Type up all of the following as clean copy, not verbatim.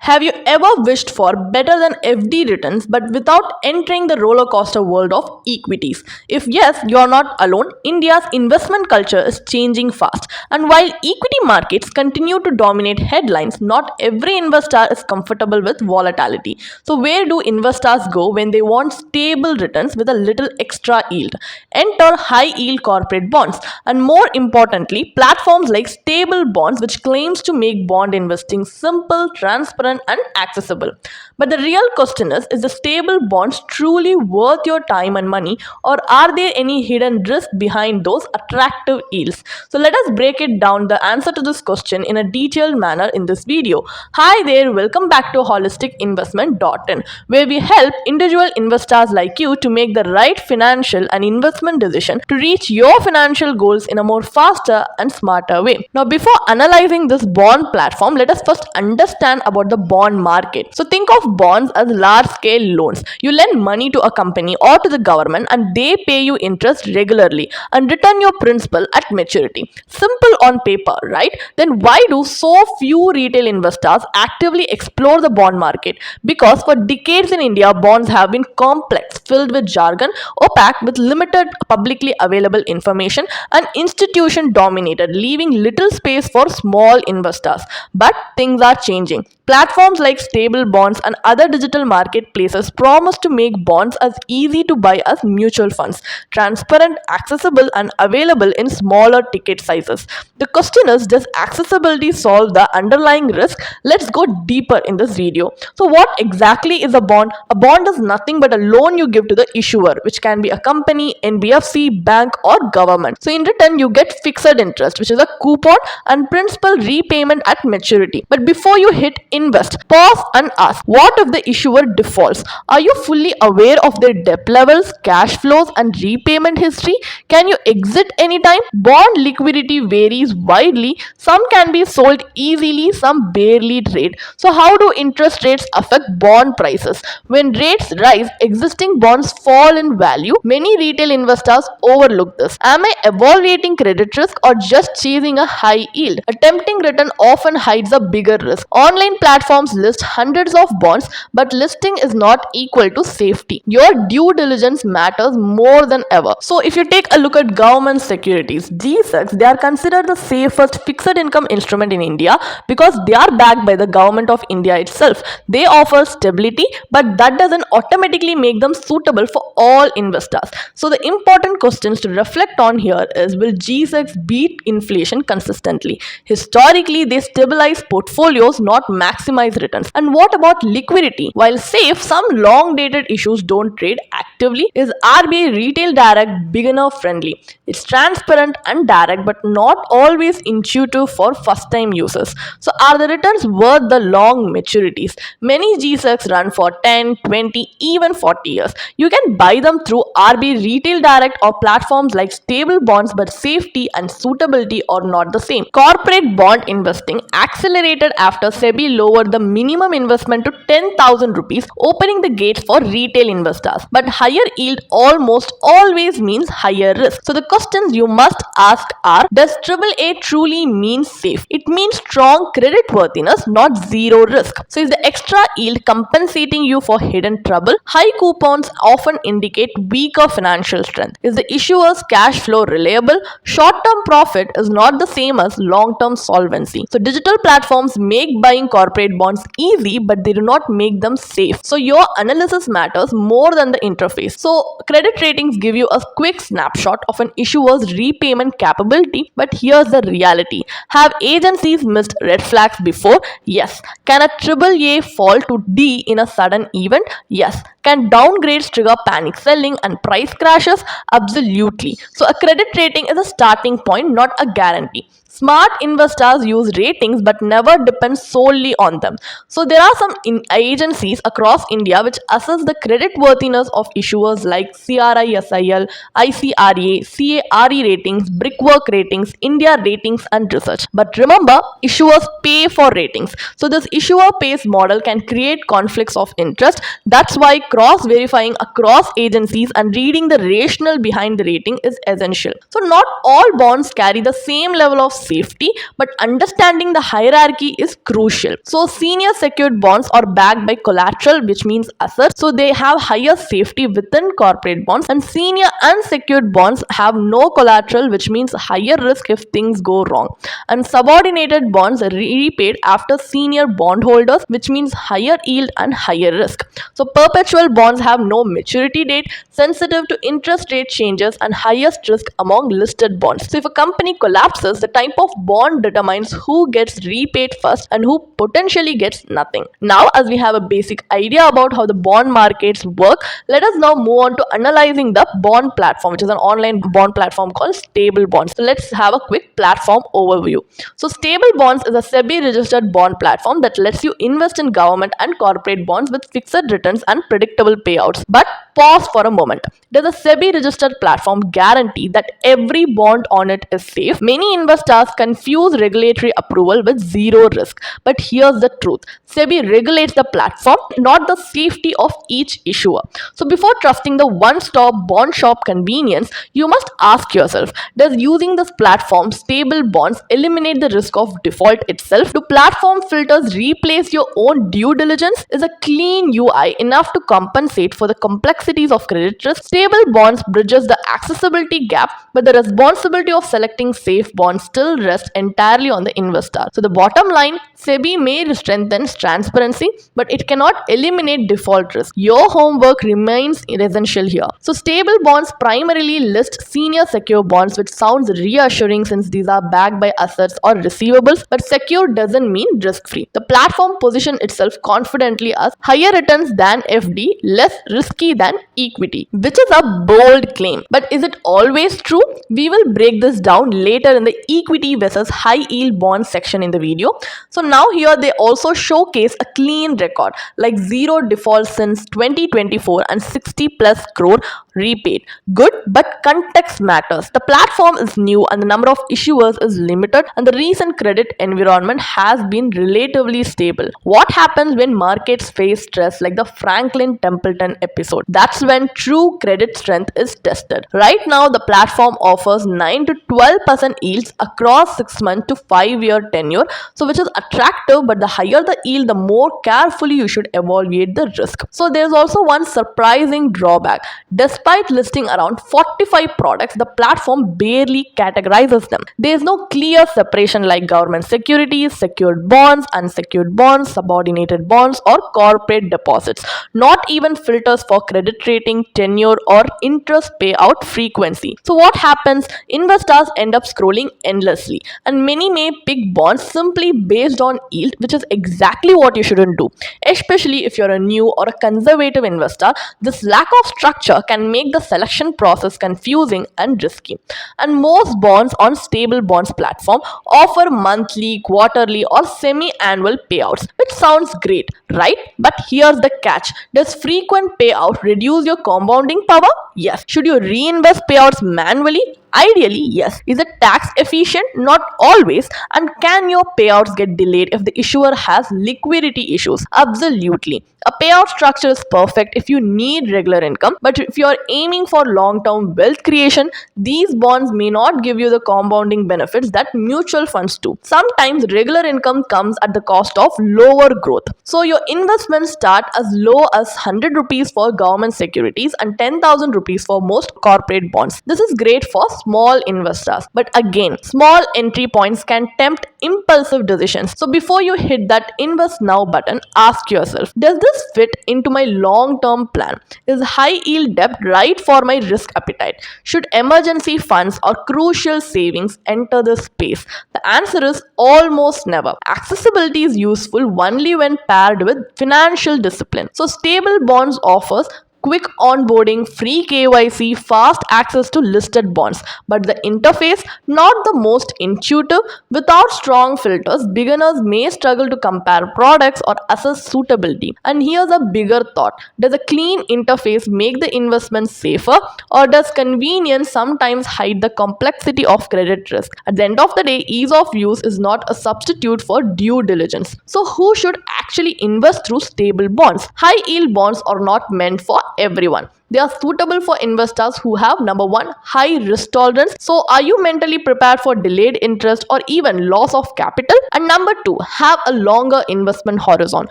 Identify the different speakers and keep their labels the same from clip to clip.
Speaker 1: Have you ever wished for better than FD returns but without entering the roller coaster world of equities? If yes, you're not alone. India's investment culture is changing fast. And while equity markets continue to dominate headlines, not every investor is comfortable with volatility. So, where do investors go when they want stable returns with a little extra yield? Enter high yield corporate bonds, and more importantly, platforms like stable bonds, which claims to make bond investing simple, transparent, and accessible. But the real question is the stable bonds truly worth your time and money, or are there any hidden risks behind those attractive yields? So let us break it down the answer to this question in a detailed manner in this video. Hi there, welcome back to holisticinvestment.in, where we help individual investors like you to make the right financial and investment decision to reach your financial goals in a more faster and smarter way. Now, before analyzing this bond platform, let us first understand about the bond market. So think of bonds as large scale loans. You lend money to a company or to the government and they pay you interest regularly and return your principal at maturity. Simple on paper, right? Then why do so few retail investors actively explore the bond market? Because for decades in India, bonds have been complex, filled with jargon, opaque with limited publicly available information, and institution dominated, leaving little space for small investors. But things are changing. Platforms like stable bonds and other digital marketplaces promise to make bonds as easy to buy as mutual funds, transparent, accessible, and available in smaller ticket sizes. The question is, does accessibility solve the underlying risk? Let's go deeper in this video. So, what exactly is a bond? A bond is nothing but a loan you give to the issuer, which can be a company, NBFC, bank, or government. So, in return, you get fixed interest, which is a coupon, and principal repayment at maturity. But before you hit invest, pause and ask, what if the issuer defaults? Are you fully aware of their debt levels, cash flows, and repayment history? Can you exit anytime? Bond liquidity varies widely. Some can be sold easily, some barely trade. So how do interest rates affect bond prices? When rates rise, existing bonds fall in value. Many retail investors overlook this. Am I evaluating credit risk or just chasing a high yield? A tempting return often hides a bigger risk. Online platforms list hundreds of bonds, but listing is not equal to safety. Your due diligence matters more than ever. So if you take a look at government securities, GSECs, they are considered the safest fixed income instrument in India because they are backed by the government of India itself. They offer stability, but that doesn't automatically make them suitable for all investors. So the important questions to reflect on here is, will GSECs beat inflation consistently? Historically, they stabilize portfolios, not maximize returns. And what about liquidity? While safe, some long-dated issues don't trade actively. Is RBI Retail Direct beginner friendly? It's transparent and direct, but not always intuitive for first-time users. So are the returns worth the long maturities? Many GSECs run for 10, 20, even 40 years. You can buy them through RBI Retail Direct or platforms like stable bonds, but safety and suitability are not the same. Corporate bond investing accelerated after SEBI lowered the minimum investment to 10,000 rupees, opening the gates for retail investors. But higher yield almost always means higher risk. So the questions you must ask are, does AAA truly mean safe? It means strong credit worthiness, not zero risk. So is the extra yield compensating you for hidden trouble? High coupons often indicate weaker financial strength. Is the issuer's cash flow reliable? Short-term profit is not the same as long-term solvency. So digital platforms make buying corporate bonds easy, but they do not make them safe. So your analysis matters more than the interface. So credit ratings give you a quick snapshot of an issuer's repayment capability, but here's the reality. Have agencies missed red flags before? Yes. Can a AAA fall to D in a sudden event? Yes. Can downgrades trigger panic selling and price crashes? Absolutely. So a credit rating is a starting point, not a guarantee. Smart investors use ratings but never depend solely on them. So there are some agencies across India which assess the credit worthiness of issuers like CRISIL, ICRA, CARE ratings, Brickwork ratings, India ratings and research. But remember, issuers pay for ratings. So this issuer pays model can create conflicts of interest. That's why cross-verifying across agencies and reading the rationale behind the rating is essential. So not all bonds carry the same level of safety, but understanding the hierarchy is crucial. So senior secured bonds are backed by collateral, which means assets, so they have higher safety within corporate bonds, and senior unsecured bonds have no collateral, which means higher risk if things go wrong. And subordinated bonds are repaid after senior bondholders, which means higher yield and higher risk. So perpetual bonds have no maturity date, sensitive to interest rate changes, and highest risk among listed bonds. So if a company collapses, the type of bond determines who gets repaid first and who potentially gets nothing. Now, as we have a basic idea about how the bond markets work, let us now move on to analyzing the bond platform, which is an online bond platform called Stable Bonds. So let's have a quick platform overview. So Stable Bonds is a SEBI registered bond platform that lets you invest in government and corporate bonds with fixed returns and predictable payouts. But pause for a moment. Does a SEBI registered platform guarantee that every bond on it is safe? Many investors confuse regulatory approval with zero risk. But here's the truth. SEBI regulates the platform, not the safety of each issuer. So before trusting the one-stop bond shop convenience, you must ask yourself, does using this platform Stable Bonds eliminate the risk of default itself? Do platform filters replace your own due diligence? Is a clean UI enough to compensate for the complexities of credit risk? Stable Bonds bridges the accessibility gap, but the responsibility of selecting safe bonds still rests entirely on the investor. So the bottom line, SEBI may strengthen transparency, but it cannot eliminate default risk. Your homework remains essential here. So Stable Bonds primarily list senior secure bonds, which sounds reassuring since these are backed by assets or receivables, but secure doesn't mean risk-free. The platform positions itself confidently as higher returns than FD, less risky than equity, which is a bold claim. But is it always true? We will break this down later in the equity versus high yield bond section in the video. So now here they also showcase a clean record, like zero defaults since 2024 and 60 plus crore repaid. Good, but context matters. The platform is new and the number of issuers is limited, and the recent credit environment has been relatively stable. What happens when markets face stress, like the Franklin Templeton episode? That's when true credit strength is tested. Right now, the platform offers 9 to 12% yields across 6 month to 5-year tenure, so which is attractive, but the higher the yield, the more carefully you should evaluate the risk. So there's also one surprising drawback. Despite listing around 45 products, the platform barely categorizes them. There's no clear separation like government securities, secured bonds, unsecured bonds, subordinated bonds, or corporate deposits. Not even filters for credit rating, tenure, or interest payout frequency. So what happens? Investors end up scrolling endlessly, and many may pick bonds simply based on yield, which is exactly what you shouldn't do. Especially if you're a new or a conservative investor, this lack of structure can make the selection process confusing and risky. And most bonds on Stable Bonds platform offer monthly, quarterly, or semi-annual payouts, which sounds great, right? But here's the catch. Does frequent payout reduce your compounding power? Yes. Should you reinvest payouts manually? Ideally, yes. Is it tax efficient? Not always. And can your payouts get delayed if the issuer has liquidity issues? Absolutely. A payout structure is perfect if you need regular income, but if you are aiming for long-term wealth creation, these bonds may not give you the compounding benefits that mutual funds do. Sometimes regular income comes at the cost of lower growth. So your investments start as low as 100 rupees for government securities and 10,000 rupees for most corporate bonds. This is great for small investors, but again, small entry points can tempt impulsive decisions. So before you hit that invest now button, ask yourself, does this fit into my long-term plan? Is high yield debt right for my risk appetite? Should emergency funds or crucial savings enter this space? The answer is almost never. Accessibility is useful only when paired with financial discipline. So Stable Bonds offers quick onboarding, free KYC, fast access to listed bonds. But the interface, not the most intuitive. Without strong filters, beginners may struggle to compare products or assess suitability. And here's a bigger thought. Does a clean interface make the investment safer, or does convenience sometimes hide the complexity of credit risk? At the end of the day, ease of use is not a substitute for due diligence. So who should actually invest through Stable Bonds? High yield bonds are not meant for everyone. They are suitable for investors who have number one, high risk tolerance. So, are you mentally prepared for delayed interest or even loss of capital? And number two, have a longer investment horizon.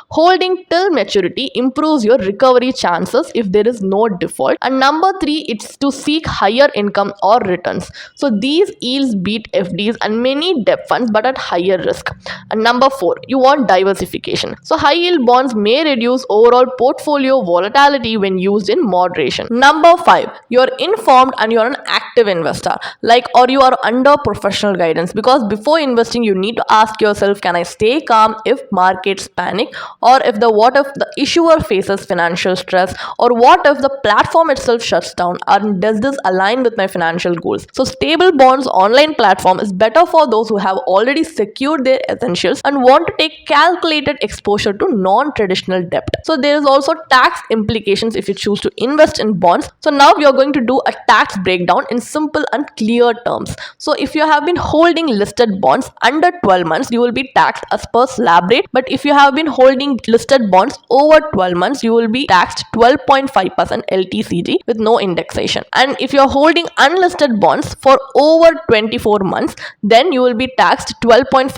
Speaker 1: Holding till maturity improves your recovery chances if there is no default. And number three, it's to seek higher income or returns. So, these yields beat FDs and many debt funds but at higher risk. And number four, you want diversification. So, high yield bonds may reduce overall portfolio volatility when used in moderation. Number five, you're informed and you're an active investor, or you are under professional guidance, because before investing you need to ask yourself, can I stay calm if markets panic, or what if the issuer faces financial stress, or what if the platform itself shuts down, and does this align with my financial goals? So stable bonds online platform is better for those who have already secured their essentials and want to take calculated exposure to non-traditional debt. So there is also tax implications if you choose to invest in bonds. So now we are going to do a tax breakdown in simple and clear terms. So if you have been holding listed bonds under 12 months, you will be taxed as per slab rate. But if you have been holding listed bonds over 12 months, you will be taxed 12.5% LTCG with no indexation. And if you are holding unlisted bonds for over 24 months, then you will be taxed 12.5%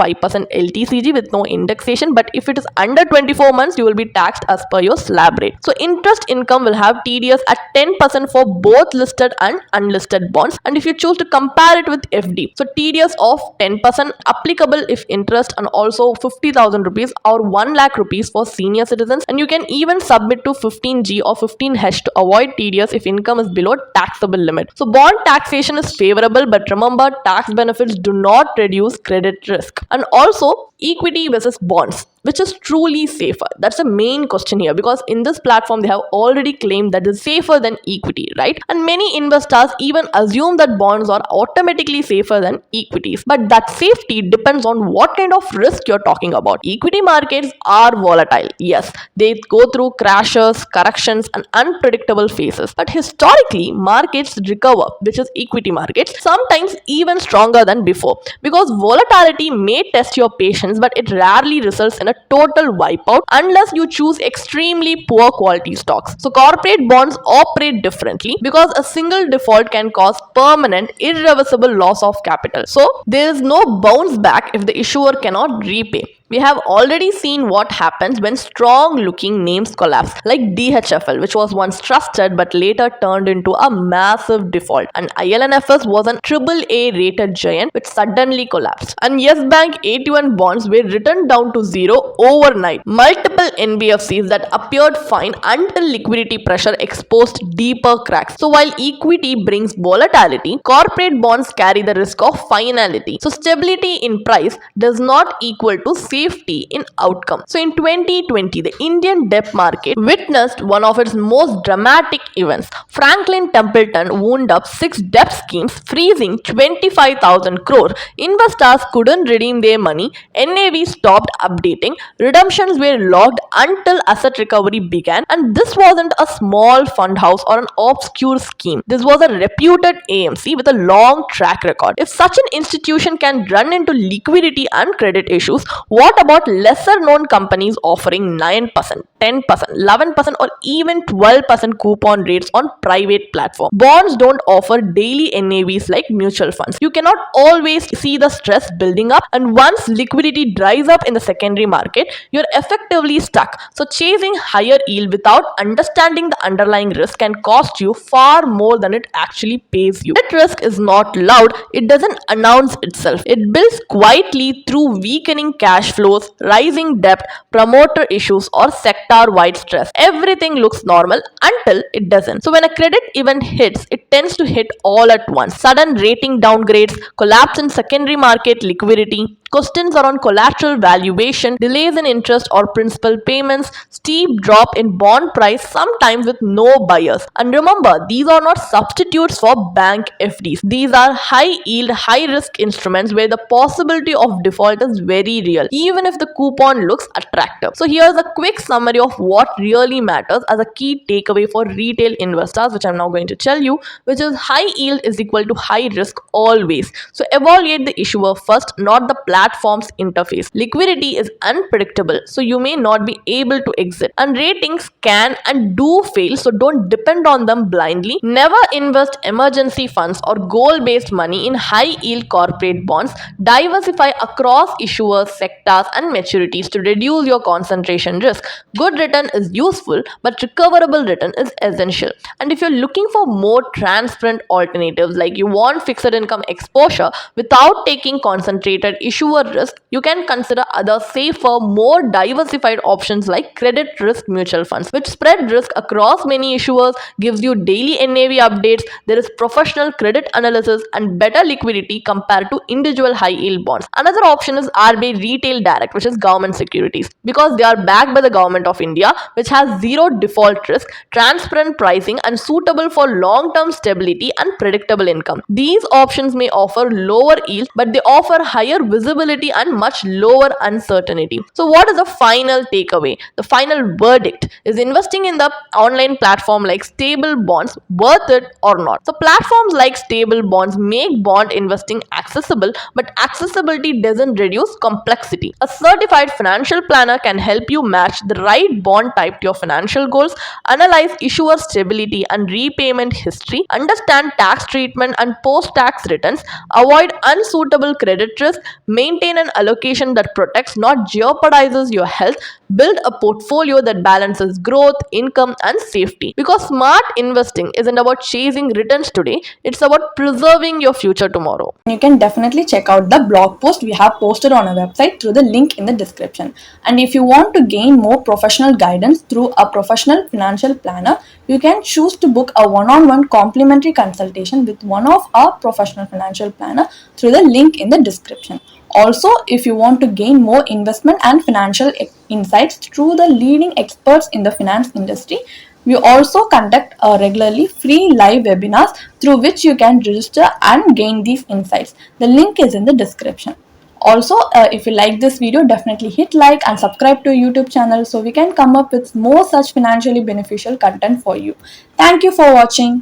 Speaker 1: LTCG with no indexation. But if it is under 24 months, you will be taxed as per your slab rate. So interest income will have TDS at 10% for both listed and unlisted bonds. And if you choose to compare it with FD, so TDS of 10% applicable if interest, and also 50,000 rupees or 1 lakh rupees for senior citizens. And you can even submit to 15G or 15H to avoid TDS if income is below taxable limit. So bond taxation is favorable, but remember, tax benefits do not reduce credit risk. And also equity versus bonds, which is truly safer? That's the main question here, because in this platform they have already claimed that is safer than equity, right? And many investors even assume that bonds are automatically safer than equities, but that safety depends on what kind of risk you're talking about. Equity markets are volatile, yes, they go through crashes, corrections, and unpredictable phases, but historically markets recover, which is equity markets, sometimes even stronger than before, because volatility may test your patience, but it rarely results in a total wipeout unless you choose extremely poor quality stocks. So corporate bonds operate differently, because a single default can cause permanent irreversible loss of capital. So there is no bounce back if the issuer cannot repay. We have already seen what happens when strong looking names collapse, like DHFL, which was once trusted but later turned into a massive default, and ILNFS was an AAA rated giant which suddenly collapsed, and Yes Bank 81 bonds were written down to zero overnight. Multiple NBFCs that appeared fine until liquidity pressure exposed deeper cracks. So while equity brings volatility, corporate bonds carry the risk of finality. So stability in price does not equal to safety in outcome. So in 2020, the Indian debt market witnessed one of its most dramatic events. Franklin Templeton wound up 6 debt schemes, freezing 25,000 crore. Investors couldn't redeem their money, NAV stopped updating, redemptions were locked until asset recovery began, and this wasn't a small fund house or an obscure scheme. This was a reputed AMC with a long track record. If such an institution can run into liquidity and credit issues, what about lesser known companies offering 9%, 10%, 11%, or even 12% coupon rates on private platforms? Bonds don't offer daily NAVs like mutual funds. You cannot always see the stress building up, and once liquidity dries up in the secondary market, you're effectively stuck. So chasing higher yield without understanding the underlying risk can cost you far more than it actually pays you. That risk is not loud, it doesn't announce itself. It builds quietly through weakening cash flows, rising debt, promoter issues, or sector-wide stress. Everything looks normal until it doesn't. So when a credit event hits, it tends to hit all at once. Sudden rating downgrades, collapse in secondary market liquidity, questions around collateral valuation, delays in interest or principal payments, steep drop in bond price, sometimes with no buyers. And remember, these are not substitutes for bank FDs. These are high yield, high risk instruments where the possibility of default is very real, even if the coupon looks attractive. So here's a quick summary of what really matters as a key takeaway for retail investors, which I'm now going to tell you, which is high yield is equal to high risk always. So evaluate the issuer first, not the platform platform's interface. Liquidity is unpredictable, so you may not be able to exit. And ratings can and do fail, so don't depend on them blindly. Never invest emergency funds or goal-based money in high-yield corporate bonds. Diversify across issuers, sectors, and maturities to reduce your concentration risk. Good return is useful, but recoverable return is essential. And if you're looking for more transparent alternatives, like you want fixed income exposure without taking concentrated issuer risk, you can consider other safer, more diversified options like credit risk mutual funds, which spread risk across many issuers, gives you daily NAV updates. There is professional credit analysis and better liquidity compared to individual high yield bonds. Another option is RBI Retail Direct, which is government securities, because they are backed by the government of India, which has zero default risk, transparent pricing, and suitable for long-term stability and predictable income. These options may offer lower yield, but they offer higher visibility and much lower uncertainty. So what is the final takeaway? The final verdict is investing in the online platform like stable bonds worth it or not. So platforms like stable bonds make bond investing accessible, but accessibility doesn't reduce complexity. A certified financial planner can help you match the right bond type to your financial goals, analyze issuer stability and repayment history, understand tax treatment and post-tax returns, avoid unsuitable credit risk, maintain an allocation that protects, not jeopardizes your health, build a portfolio that balances growth, income, and safety. Because smart investing isn't about chasing returns today, it's about preserving your future tomorrow.
Speaker 2: You can definitely check out the blog post we have posted on our website through the link in the description. And if you want to gain more professional guidance through a professional financial planner, you can choose to book a one-on-one complimentary consultation with one of our professional financial planner through the link in the description. Also, if you want to gain more investment and financial insights through the leading experts in the finance industry, we also conduct regularly free live webinars through which you can register and gain these insights. The link is in the description. Also, if you like this video, definitely hit like and subscribe to our YouTube channel so we can come up with more such financially beneficial content for you. Thank you for watching.